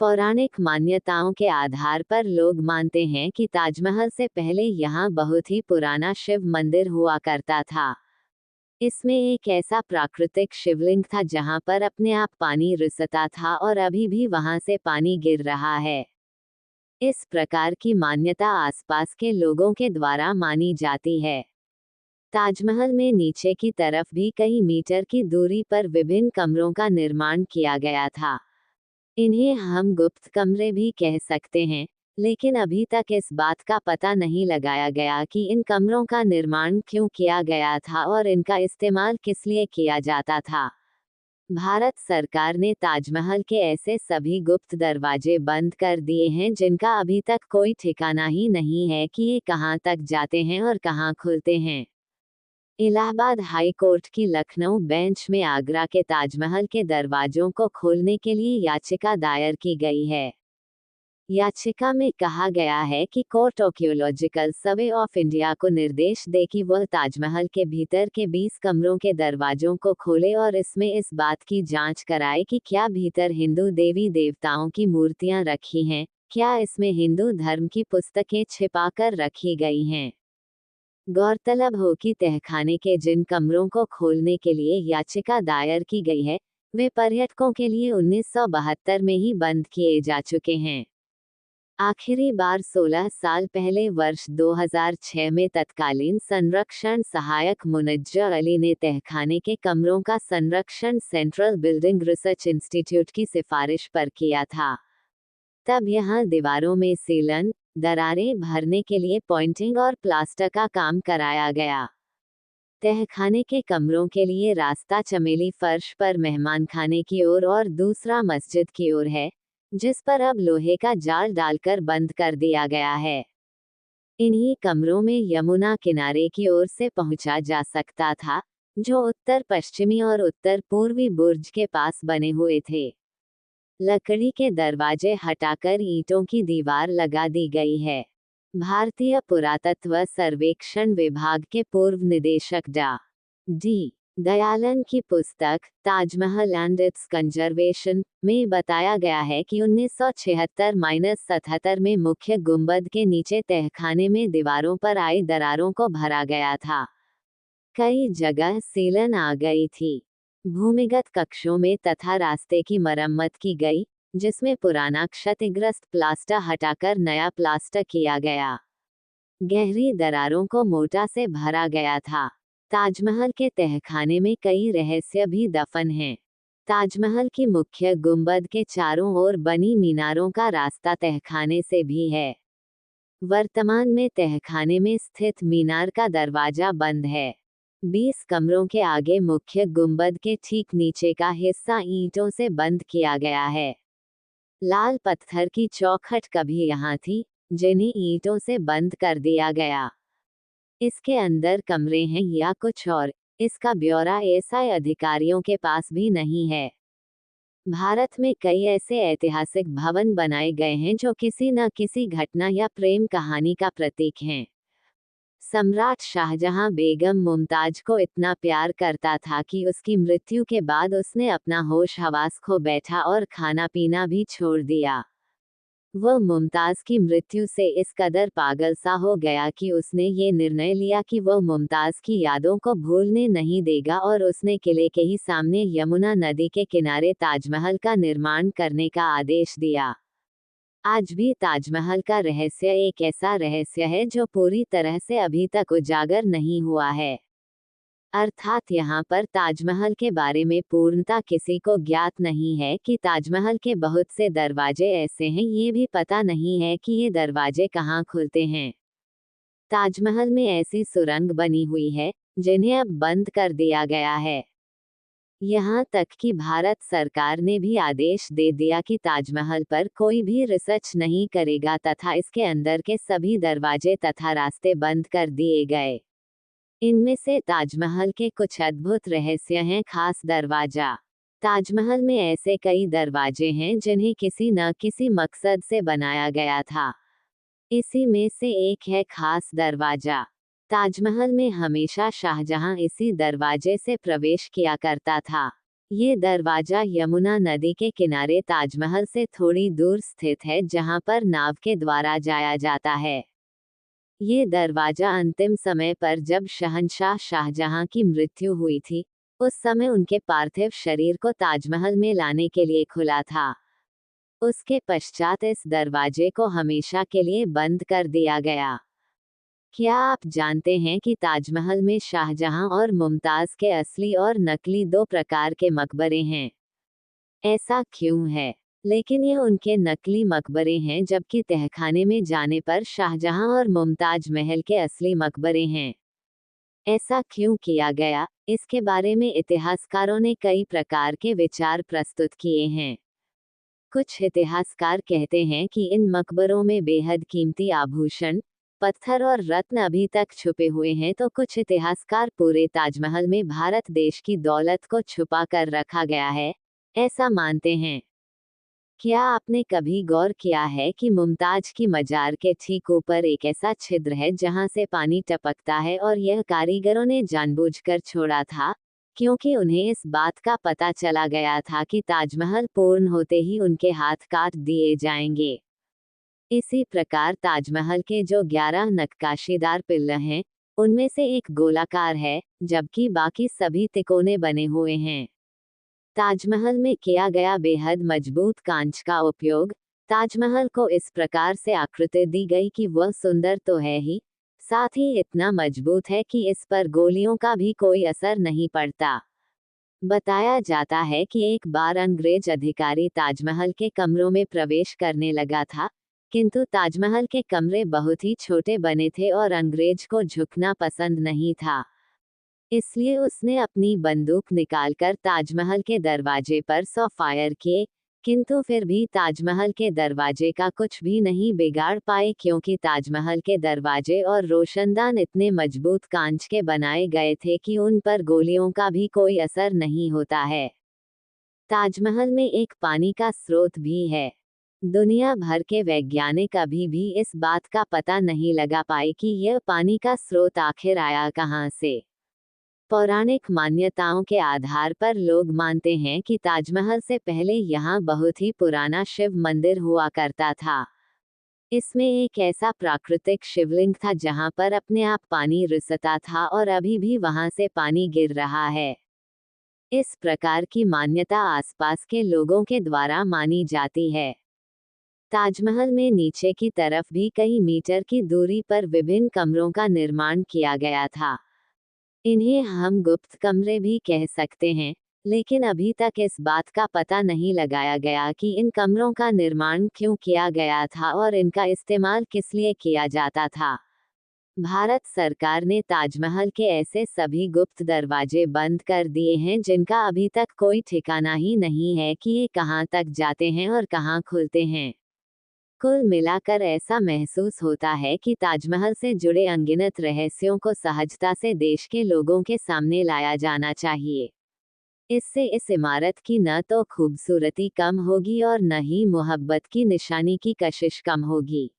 पौराणिक मान्यताओं के आधार पर लोग मानते हैं कि ताजमहल से पहले यहाँ बहुत ही पुराना शिव मंदिर हुआ करता था। इसमें एक ऐसा प्राकृतिक शिवलिंग था जहाँ पर अपने आप पानी रिसता था और अभी भी वहाँ से पानी गिर रहा है। इस प्रकार की मान्यता आसपास के लोगों के द्वारा मानी जाती है। ताजमहल में नीचे की तरफ भी कई मीटर की दूरी पर विभिन्न कमरों का निर्माण किया गया था। इन्हें हम गुप्त कमरे भी कह सकते हैं, लेकिन अभी तक इस बात का पता नहीं लगाया गया कि इन कमरों का निर्माण क्यों किया गया था और इनका इस्तेमाल किस लिए किया जाता था। भारत सरकार ने ताजमहल के ऐसे सभी गुप्त दरवाजे बंद कर दिए हैं जिनका अभी तक कोई ठिकाना ही नहीं है कि ये कहां तक जाते हैं और कहां खुलते हैं। इलाहाबाद हाई कोर्ट की लखनऊ बेंच में आगरा के ताजमहल के दरवाजों को खोलने के लिए याचिका दायर की गई है। याचिका में कहा गया है कि court archaeological survey of India को निर्देश दे कि वह ताजमहल के भीतर के 20 कमरों के दरवाजों को खोले और इसमें इस बात की जांच कराए कि क्या भीतर हिंदू देवी देवताओं की मूर्तियां रखी हैं, क्या इसमें हिंदू धर्म की पुस्तकें छिपाकर रखी गई हैं। गौरतलब हो कि तहखाने के जिन कमरों को खोलने के लिए याचिका दायर की गई है, वे पर्यटकों के लिए 1972 में ही बंद किए जा चुके हैं। आखिरी बार 16 साल पहले वर्ष 2006 में तत्कालीन संरक्षण सहायक मुनज्जर अली ने तहखाने के कमरों का संरक्षण सेंट्रल बिल्डिंग रिसर्च इंस्टीट्यूट की सिफारिश पर किया था। तब यहाँ दीवारों में सीलन, दरारें भरने के लिए पॉइंटिंग और प्लास्टर का काम कराया गया। तहखाने के कमरों के लिए रास्ता चमेली फर्श पर मेहमानखाने की ओर और दूसरा मस्जिद की ओर है, जिस पर अब लोहे का जाल डालकर बंद कर दिया गया है। इन्हीं कमरों में यमुना किनारे की ओर से पहुंचा जा सकता था, जो उत्तर पश्चिमी और उत्तर पूर्वी बुर्ज के पास बने हुए थे। लकड़ी के दरवाजे हटाकर ईंटों की दीवार लगा दी गई है। भारतीय पुरातत्व सर्वेक्षण विभाग के पूर्व निदेशक डी दयालन की पुस्तक ताजमहल एंड इट्स कंजर्वेशन में बताया गया है कि 1976-77 में मुख्य गुंबद के नीचे तहखाने में दीवारों पर आई दरारों को भरा गया था। कई जगह सीलन आ गई थी। भूमिगत कक्षों में तथा रास्ते की मरम्मत की गई, जिसमें पुराना क्षतिग्रस्त प्लास्टर हटाकर नया प्लास्टर किया गया। गहरी दरारों को मोटा से भरा गया था। ताजमहल के तहखाने में कई रहस्य भी दफन हैं। ताजमहल की मुख्य गुंबद के चारों ओर बनी मीनारों का रास्ता तहखाने से भी है। वर्तमान में तहखाने में स्थित मीनार का दरवाजा बंद है। 20 कमरों के आगे मुख्य गुंबद के ठीक नीचे का हिस्सा ईंटों से बंद किया गया है। लाल पत्थर की चौखट कभी यहाँ थी, जिन्हें ईंटों से बंद कर दिया गया। इसके अंदर कमरे हैं या कुछ और, इसका ब्यौरा एएसआई अधिकारियों के पास भी नहीं है। भारत में कई ऐसे ऐतिहासिक भवन बनाए गए हैं जो किसी न किसी घटना या प्रेम कहानी का प्रतीक हैं। सम्राट शाहजहां बेगम मुमताज को इतना प्यार करता था कि उसकी मृत्यु के बाद उसने अपना होश हवास खो बैठा और खाना पीना भी छोड़ दिया। वह मुमताज की मृत्यु से इस कदर पागल सा हो गया कि उसने ये निर्णय लिया कि वह मुमताज की यादों को भूलने नहीं देगा और उसने किले के ही सामने यमुना नदी के किनारे ताजमहल का निर्माण करने का आदेश दिया। आज भी ताजमहल का रहस्य एक ऐसा रहस्य है जो पूरी तरह से अभी तक उजागर नहीं हुआ है। अर्थात यहाँ पर ताजमहल के बारे में पूर्णता किसी को ज्ञात नहीं है कि ताजमहल के बहुत से दरवाजे ऐसे हैं, ये भी पता नहीं है कि ये दरवाजे कहाँ खुलते हैं। ताजमहल में ऐसी सुरंग बनी हुई है, जिन्हें अब बंद कर दिया गया है। यहाँ तक कि भारत सरकार ने भी आदेश दे दिया कि ताजमहल पर कोई भी रिसर्च नहीं करेगा तथा इसके अंदर के सभी दरवाजे तथा रास्ते बंद कर दिए गए। इनमें से ताजमहल के कुछ अद्भुत रहस्य हैं। खास दरवाजा। ताजमहल में ऐसे कई दरवाजे हैं जिन्हें किसी न किसी मकसद से बनाया गया था। इसी में से एक है खास दरवाजा। ताजमहल में हमेशा शाहजहां इसी दरवाजे से प्रवेश किया करता था। ये दरवाजा यमुना नदी के किनारे ताजमहल से थोड़ी दूर स्थित है, जहां पर नाव के द्वारा जाया जाता है। ये दरवाजा अंतिम समय पर जब शहंशाह शाहजहां की मृत्यु हुई थी, उस समय उनके पार्थिव शरीर को ताजमहल में लाने के लिए खुला था। उसके पश्चात इस दरवाजे को हमेशा के लिए बंद कर दिया गया। क्या आप जानते हैं कि ताजमहल में शाहजहां और मुमताज के असली और नकली दो प्रकार के मकबरे हैं? ऐसा क्यों है? लेकिन ये उनके नकली मकबरे हैं, जबकि तहखाने में जाने पर शाहजहां और मुमताज महल के असली मकबरे हैं। ऐसा क्यों किया गया, इसके बारे में इतिहासकारों ने कई प्रकार के विचार प्रस्तुत किए हैं। कुछ इतिहासकार कहते हैं कि इन मकबरों में बेहद कीमती आभूषण, पत्थर और रत्न अभी तक छुपे हुए हैं, तो कुछ इतिहासकार पूरे ताजमहल में भारत देश की दौलत को छुपा कर रखा गया है, ऐसा मानते हैं। क्या आपने कभी गौर किया है कि मुमताज की मजार के ठीक ऊपर एक ऐसा छिद्र है जहां से पानी टपकता है, और यह कारीगरों ने जानबूझकर छोड़ा था, क्योंकि उन्हें इस बात का पता चला गया था कि ताजमहल पूर्ण होते ही उनके हाथ काट दिए जाएंगे। इसी प्रकार ताजमहल के जो 11 नक्काशीदार पिल्लर हैं, उनमें से एक गोलाकार है, जबकि बाकी सभी तिकोने बने हुए हैं। ताजमहल में किया गया बेहद मजबूत कांच का उपयोग, ताजमहल को इस प्रकार से आकृति दी गई कि वह सुंदर तो है ही, साथ ही इतना मजबूत है कि इस पर गोलियों का भी कोई असर नहीं पड़ता। बताया जाता है कि एक बार अंग्रेज अधिकारी ताजमहल के कमरों में प्रवेश करने लगा था, किंतु ताजमहल के कमरे बहुत ही छोटे बने थे और अंग्रेज को झुकना पसंद नहीं था। इसलिए उसने अपनी बंदूक निकालकर ताजमहल के दरवाजे पर 100 फायर किए, किंतु फिर भी ताजमहल के दरवाजे का कुछ भी नहीं बिगाड़ पाए, क्योंकि ताजमहल के दरवाजे और रोशनदान इतने मजबूत कांच के बनाए गए थे कि उन पर गोलियों का भी कोई असर नहीं होता है। ताजमहल में एक पानी का स्रोत भी है। दुनिया भर के वैज्ञानिक अभी भी इस बात का पता नहीं लगा पाए कि यह पानी का स्रोत आखिर आया कहां से। पौराणिक मान्यताओं के आधार पर लोग मानते हैं कि ताजमहल से पहले यहाँ बहुत ही पुराना शिव मंदिर हुआ करता था। इसमें एक ऐसा प्राकृतिक शिवलिंग था जहाँ पर अपने आप पानी रिसता था, और अभी भी वहाँ से पानी गिर रहा है। इस प्रकार की मान्यता आसपास के लोगों के द्वारा मानी जाती है। ताजमहल में नीचे की तरफ भी कई मीटर की दूरी पर विभिन्न कमरों का निर्माण किया गया था। इन्हें हम गुप्त कमरे भी कह सकते हैं, लेकिन अभी तक इस बात का पता नहीं लगाया गया कि इन कमरों का निर्माण क्यों किया गया था और इनका इस्तेमाल किस लिए किया जाता था। भारत सरकार ने ताजमहल के ऐसे सभी गुप्त दरवाजे बंद कर दिए हैं जिनका अभी तक कोई ठिकाना ही नहीं है कि ये कहां तक जाते हैं और कहां खुलते हैं। कुल मिलाकर ऐसा महसूस होता है कि ताजमहल से जुड़े अनगिनत रहस्यों को सहजता से देश के लोगों के सामने लाया जाना चाहिए। इससे इस इमारत की न तो खूबसूरती कम होगी और न ही मोहब्बत की निशानी की कशिश कम होगी।